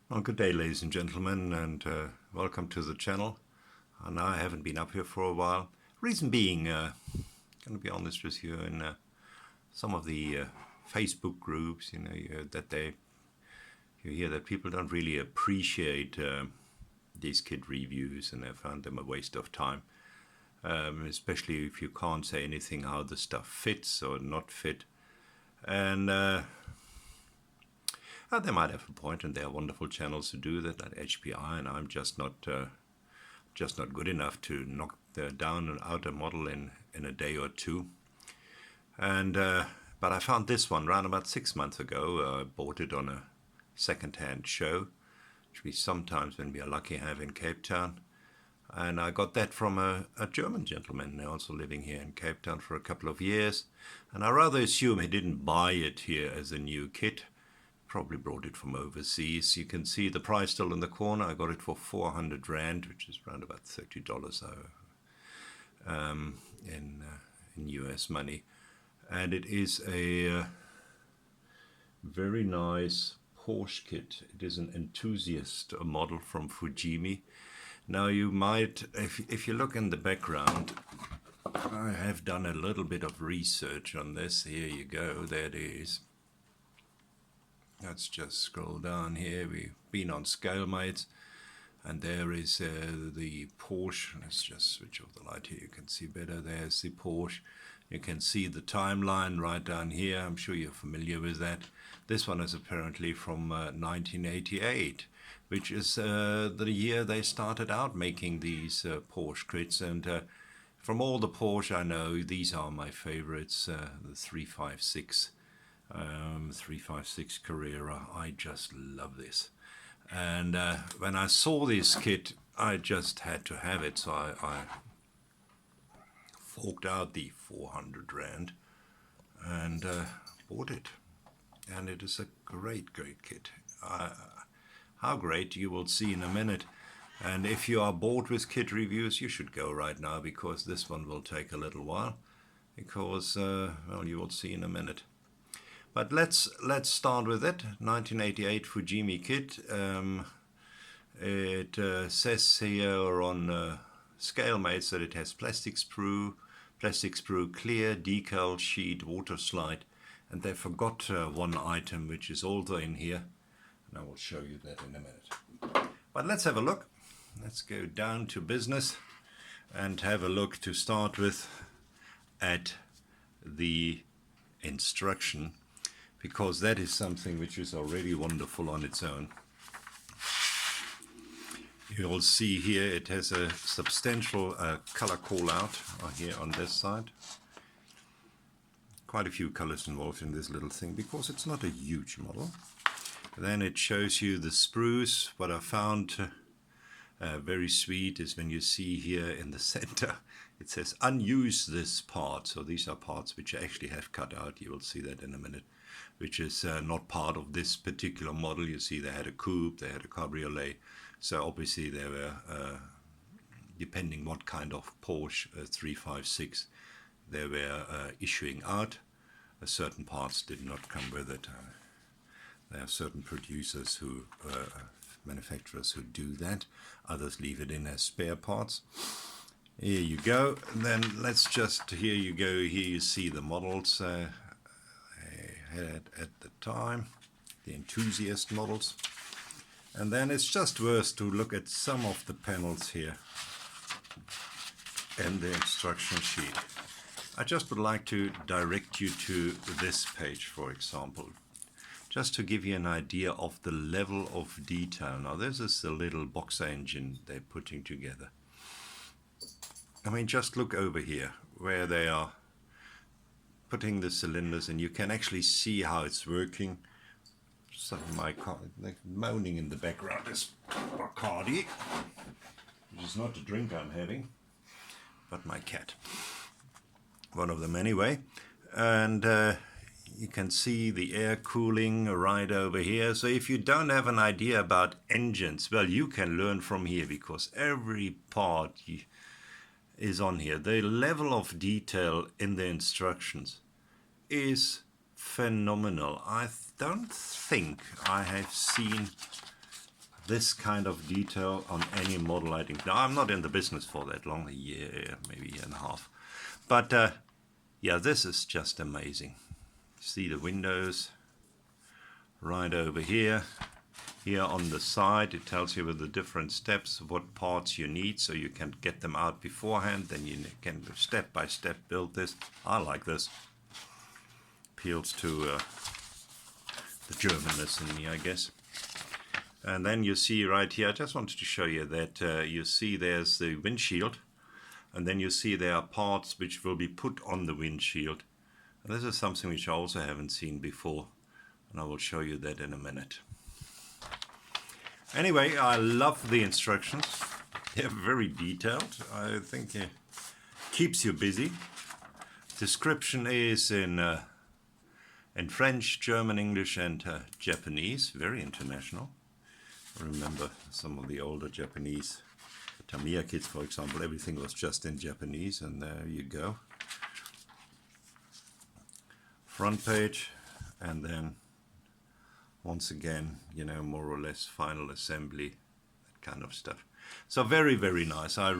Well, good day, ladies and gentlemen, and welcome to the channel. Now I haven't been up here for a while. Reason being, going to be honest with you, in some of the Facebook groups, you hear that people don't really appreciate these kit reviews, and I found them a waste of time. Especially if you can't say anything how the stuff fits or not fit, and they might have a point, and there are wonderful channels to do that, like HPI, and I'm just not good enough to knock down and out a model in a day or two. And but I found this one around about 6 months ago. I bought it on a second-hand show, which we sometimes, when we are lucky, have in Cape Town. And I got that from a German gentleman, also living here in Cape Town for a couple of years. And I rather assume he didn't buy it here as a new kit. Probably brought it from overseas. You can see the price still in the corner. I got it for 400 Rand, which is around about $30 in US money. And it is a very nice Porsche kit. It is an enthusiast model from Fujimi. Now you might, if you look in the background, I have done a little bit of research on this. Here you go, there it is. Let's just scroll down here. We've been on ScaleMates, and there is the Porsche. Let's just switch off the light here. You can see better. There's the Porsche. You can see the timeline right down here. I'm sure you're familiar with that. This one is apparently from 1988, which is the year they started out making these Porsche kits. And from all the Porsche I know, these are my favorites, the 356. 356 Carrera. I just love this, and when I saw this kit, I just had to have it, so I forked out the 400 Rand and bought it, and it is a great kit. How great, you will see in a minute. And if you are bored with kit reviews, you should go right now, because this one will take a little while, because well, you will see in a minute. But let's start with it. 1988 Fujimi kit. It says here on ScaleMates that it has plastic sprue clear, decal sheet, water slide, and they forgot one item which is also in here, and I will show you that in a minute. But let's have a look. Let's go down to business and have a look, to start with, at the instruction, because that is something which is already wonderful on its own. You'll see here it has a substantial color call out here on this side. Quite a few colors involved in this little thing, because it's not a huge model. Then it shows you the sprues. What I found very sweet is when you see here in the center, it says unuse this part. So these are parts which I actually have cut out. You will see that in a minute, which is not part of this particular model. You see they had a coupe, they had a cabriolet. So obviously they were, depending what kind of Porsche 356 they were issuing out, certain parts did not come with it. There are certain producers who, manufacturers who do that. Others leave it in as spare parts. Here you go. And then let's just, here you go, here you see the models at the time, the enthusiast models. And then it's just worth to look at some of the panels here in the instruction sheet. I just would like to direct you to this page, for example, just to give you an idea of the level of detail. Now this is the little boxer engine they're putting together. I mean, just look over here where they are putting the cylinders, and you can actually see how it's working. Some of my car, like moaning in the background, is Bacardi, which is not the drink I'm having, but my cat. One of them anyway. And you can see the air cooling right over here. So if you don't have an idea about engines, well, you can learn from here, because every part is on here. The level of detail in the instructions is phenomenal. I don't think I have seen this kind of detail on any model I think. Now, I'm not in the business for that long, a year, maybe a year and a half. But yeah, this is just amazing. See the windows right over here. Here on the side, it tells you with the different steps what parts you need, so you can get them out beforehand. Then you can step by step build this. I like this. Appeals to the Germanness in me, I guess. And then you see right here, I just wanted to show you that you see there's the windshield, and then you see there are parts which will be put on the windshield. And this is something which I also haven't seen before, and I will show you that in a minute. Anyway, I love the instructions. They're very detailed. I think it keeps you busy. Description is in French, German, English, and Japanese. Very international. I remember some of the older Japanese Tamiya kits, for example. Everything was just in Japanese, and there you go. Front page, and then once again, you know, more or less final assembly, that kind of stuff. So very, very nice. I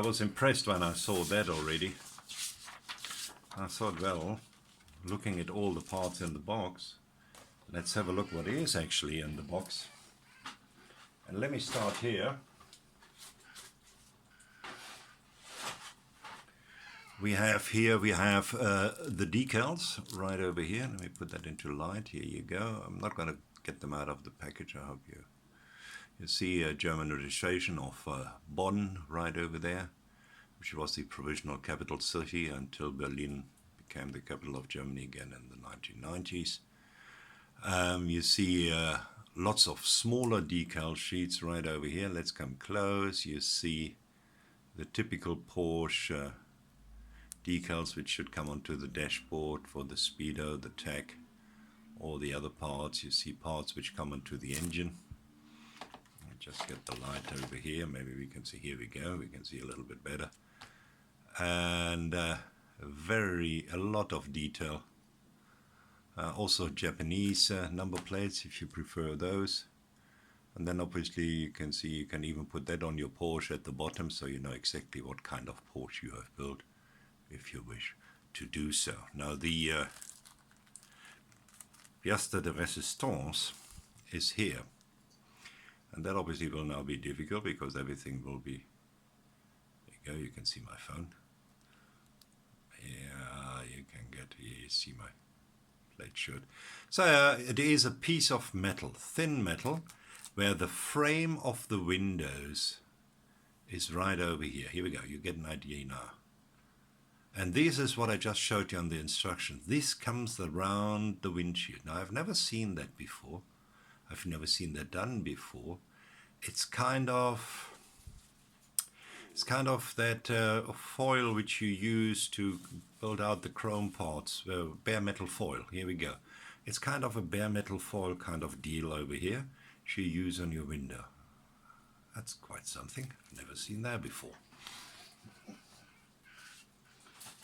was impressed when I saw that already. I thought, well, looking at all the parts in the box, let's have a look what is actually in the box. And let me start here. We have the decals right over here. Let me put that into light. Here you go. I'm not going to get them out of the package. I hope you see a German registration of Bonn right over there, which was the provisional capital city until Berlin became the capital of Germany again in the 1990s. You see lots of smaller decal sheets right over here. Let's come close. You see the typical Porsche decals which should come onto the dashboard for the speedo, the tach, all the other parts. You see parts which come onto the engine. I'll just get the light over here. Maybe we can see. Here we go. We can see a little bit better. And a lot of detail. Also Japanese number plates if you prefer those. And then obviously you can see you can even put that on your Porsche at the bottom, so you know exactly what kind of Porsche you have built, if you wish to do so. Now the pièce de résistance is here, and that obviously will now be difficult because everything will be, there you go, you can see my phone. Yeah, you can get, here you see my plate shirt. So it is a piece of metal, thin metal, where the frame of the windows is right over here. Here we go, you get an idea now. And this is what I just showed you on the instructions. This comes around the windshield. Now, I've never seen that before. I've never seen that done before. It's kind of that foil which you use to build out the chrome parts, bare metal foil. Here we go. It's kind of a bare metal foil kind of deal over here, which you use on your window. That's quite something. I've never seen that before.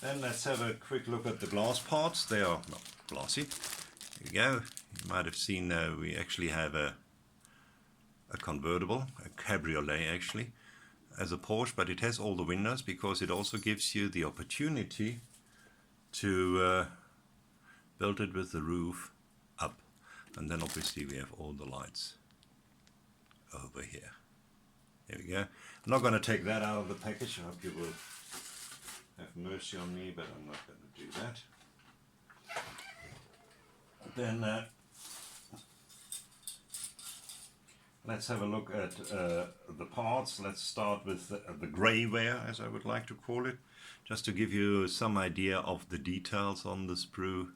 Then let's have a quick look at the glass parts. They are not glassy. Here we go. You might have seen we actually have a convertible, a cabriolet actually, as a Porsche, but it has all the windows because it also gives you the opportunity to build it with the roof up. And then obviously we have all the lights over here. There we go. I'm not going to take that out of the package. I hope you will have mercy on me, but I'm not going to do that. Then let's have a look at the parts. Let's start with the greyware, as I would like to call it, just to give you some idea of the details on the sprue.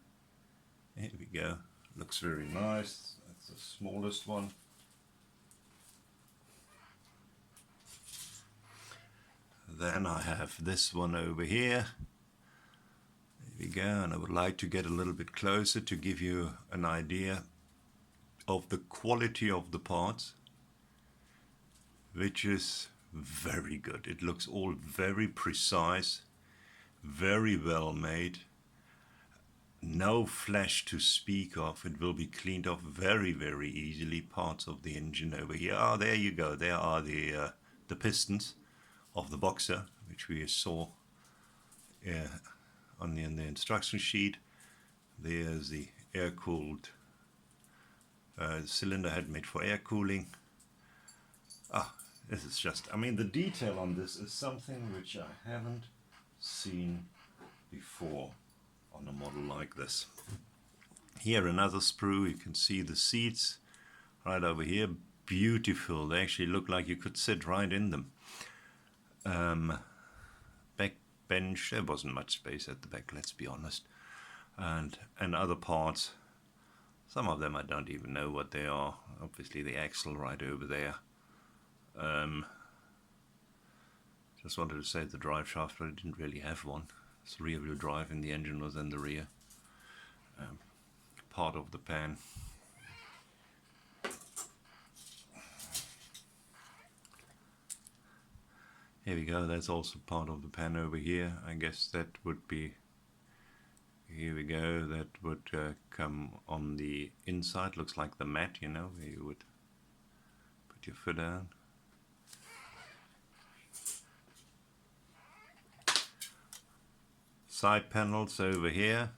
Here we go. Looks very nice. That's the smallest one. Then I have this one over here. There we go, and I would like to get a little bit closer to give you an idea of the quality of the parts, which is very good. It looks all very precise, very well made. no flash to speak of. It will be cleaned off very, very easily. Parts of the engine over here. Ah, there you go. There are the pistons of the Boxer, which we saw on the instruction sheet. There's the air-cooled cylinder head made for air cooling. Ah, this is just, I mean, the detail on this is something which I haven't seen before on a model like this. Here another sprue. You can see the seats right over here. Beautiful. They actually look like you could sit right in them. Back bench, there wasn't much space at the back, let's be honest. And other parts, some of them I don't even know what they are. Obviously the axle right over there. Just wanted to say the drive shaft, but I didn't really have one. It's rear wheel drive and the engine was in the rear. Part of the pan. Here we go, that's also part of the pan over here. I guess that would be, here we go, that would come on the inside. Looks like the mat, you know, where you would put your foot down. Side panels over here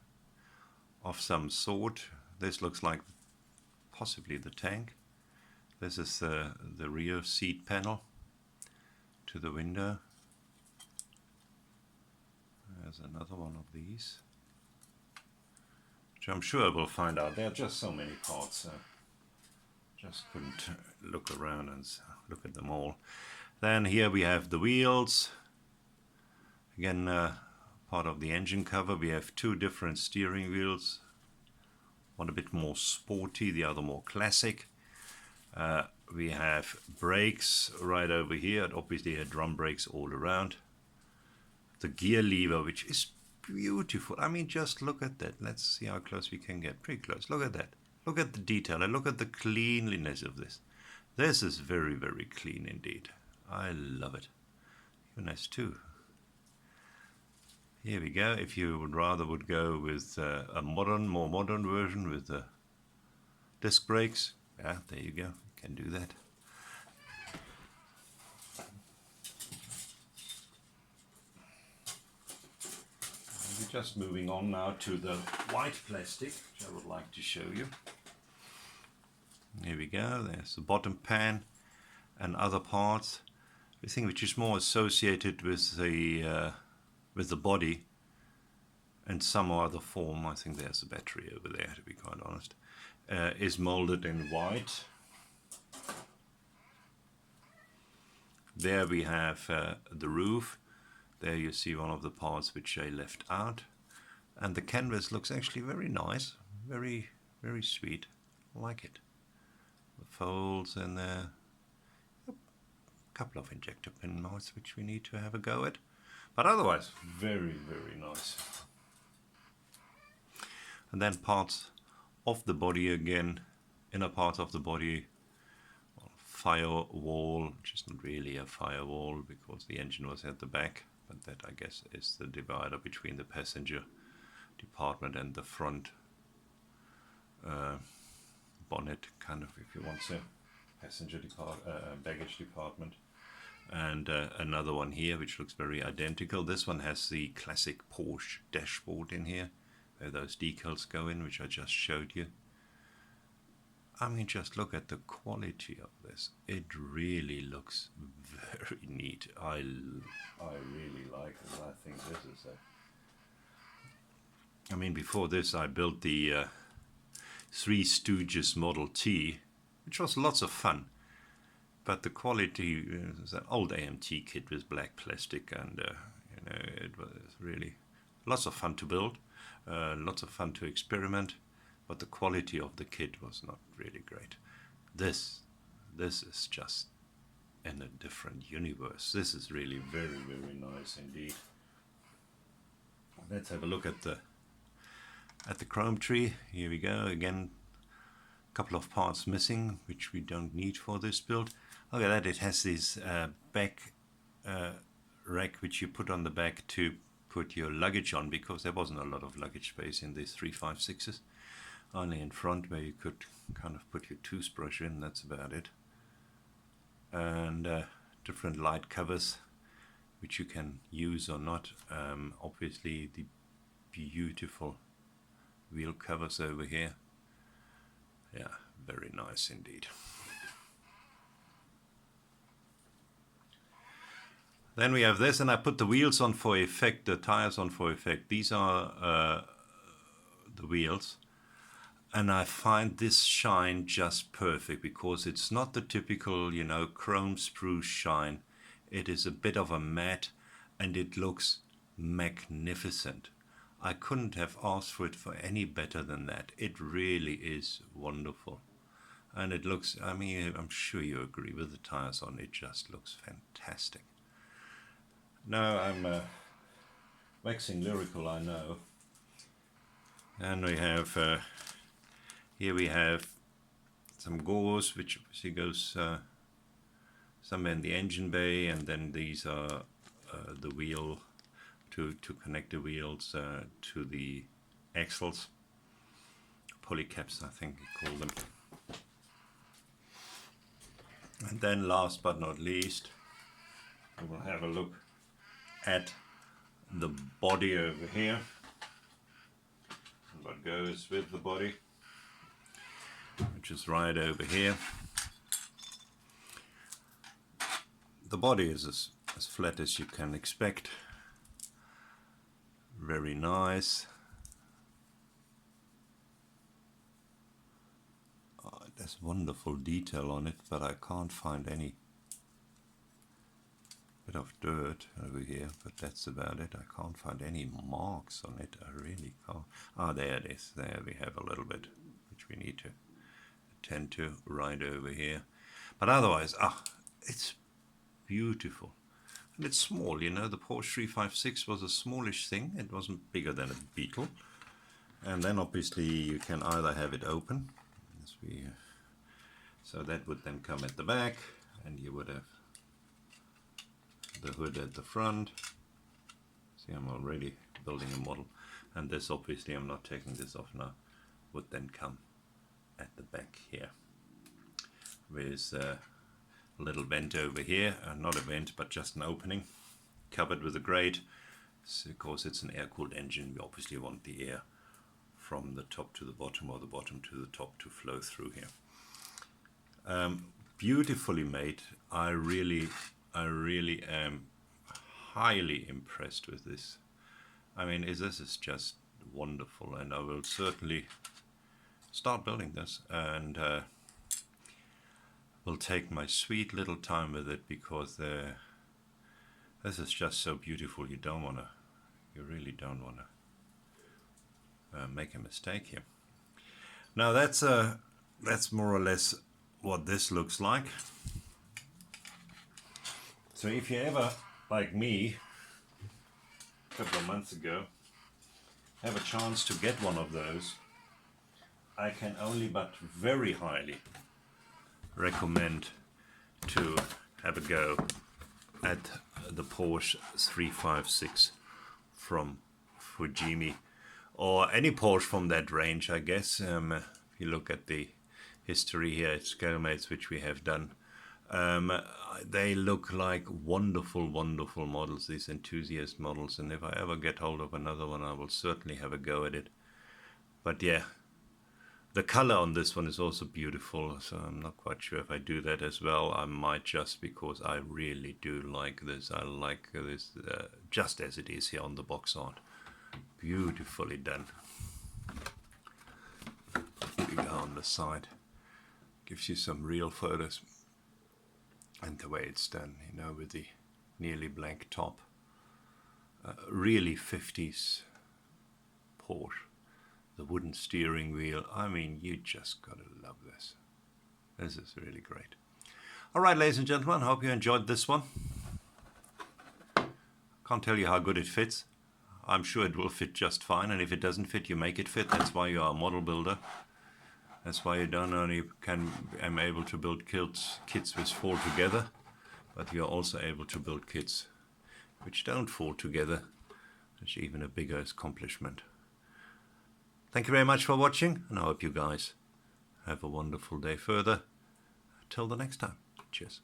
of some sort. This looks like possibly the tank. This is the rear seat panel to the window. There's another one of these, which I'm sure we'll find out. There are just so many parts, just couldn't look around and look at them all. Then here we have the wheels. Again, part of the engine cover. We have two different steering wheels. One a bit more sporty, the other more classic. We have brakes right over here. It obviously had drum brakes all around. The gear lever, which is beautiful. I mean, just look at that. Let's see how close we can get. Pretty close. Look at that. Look at the detail and look at the cleanliness of this. This is very, very clean indeed. I love it. Even S2. Here we go. If you would rather go with a more modern version with the disc brakes, yeah, there you go. You can do that. We're just moving on now to the white plastic, which I would like to show you. Here we go. There's the bottom pan and other parts. The thing which is more associated with the body in some other form, I think there's a battery over there to be quite honest, is molded in white. There we have the roof. There you see one of the parts which I left out, and the canvas looks actually very nice, very, very sweet. I like it. The folds in there, a couple of injector pin mounts which we need to have a go at. But otherwise, very, very nice. And then parts of the body again, inner parts of the body, firewall, which is not really a firewall because the engine was at the back, but that I guess is the divider between the passenger department and the front bonnet, kind of, if you want to, baggage department. And another one here which looks very identical. This one has the classic Porsche dashboard in here where those decals go in, which I just showed you. I mean, just look at the quality of this. It really looks very neat. I really like it. I think this is I mean, before this I built the Three Stooges Model T, which was lots of fun. But the quality is an old AMT kit with black plastic, and you know, it was really lots of fun to build, lots of fun to experiment, but the quality of the kit was not really great. This is just in a different universe. This is really very, very nice indeed. Let's have a look at the chrome tree. Here we go again. A couple of parts missing, which we don't need for this build. Look at that, it has this back rack which you put on the back to put your luggage on, because there wasn't a lot of luggage space in these 356s. Only in front where you could kind of put your toothbrush in, that's about it. And different light covers which you can use or not. Obviously the beautiful wheel covers over here. Yeah, very nice indeed. Then we have this, and I put the wheels on for effect, the tires on for effect. These are the wheels. And I find this shine just perfect, because it's not the typical, you know, chrome sprue shine. It is a bit of a matte, and it looks magnificent. I couldn't have asked for it for any better than that. It really is wonderful. And it looks, I mean, I'm sure you agree with the tires on, it just looks fantastic. Now I'm waxing lyrical, I know. And we have, here we have some gauze, which obviously goes somewhere in the engine bay, and then these are the wheel to connect the wheels to the axles. Polycaps, I think we call them. And then last but not least, we will have a look at the body over here, and what goes with the body, which is right over here. The body is as flat as you can expect. Very nice. Oh, there's wonderful detail on it, but I can't find any bit of dirt over here, but that's about it. I can't find any marks on it. I really can't. Ah, there it is. There we have a little bit, which we need to attend to right over here. But otherwise, it's beautiful. And it's small, you know. The Porsche 356 was a smallish thing. It wasn't bigger than a Beetle. And then obviously you can either have it open, as we, so that would then come at the back, and you would have the hood at the front. See, I'm already building a model, and this, obviously I'm not taking this off now, would then come at the back here with a little vent over here, not a vent but just an opening covered with a grate. So, of course it's an air-cooled engine, we obviously want the air from the top to the bottom, or the bottom to the top, to flow through here. Beautifully made. I really am highly impressed with this. I mean, this is just wonderful, and I will certainly start building this, and will take my sweet little time with it, because this is just so beautiful. You really don't want to make a mistake here. Now that's more or less what this looks like. So if you ever, like me, a couple of months ago, have a chance to get one of those, I can only but very highly recommend to have a go at the Porsche 356 from Fujimi, or any Porsche from that range, I guess. If you look at the history here at Scalemates, which we have done, they look like wonderful models, these enthusiast models, and if I ever get hold of another one, I will certainly have a go at it. But yeah, the color on this one is also beautiful, so I'm not quite sure if I do that as well. I might, just because I really do like this. I like this just as it is here on the box art. Beautifully done. Here we go on the side. Gives you some real photos. And the way it's done, you know, with the nearly blank top. Really 50s Porsche. The wooden steering wheel. I mean, you just gotta love this. This is really great. All right, ladies and gentlemen, I hope you enjoyed this one. Can't tell you how good it fits. I'm sure it will fit just fine, and if it doesn't fit, you make it fit. That's why you are a model builder. That's why you don't only am able to build kits which fall together, but you're also able to build kits which don't fall together. It's even a bigger accomplishment. Thank you very much for watching, and I hope you guys have a wonderful day further. Till the next time. Cheers.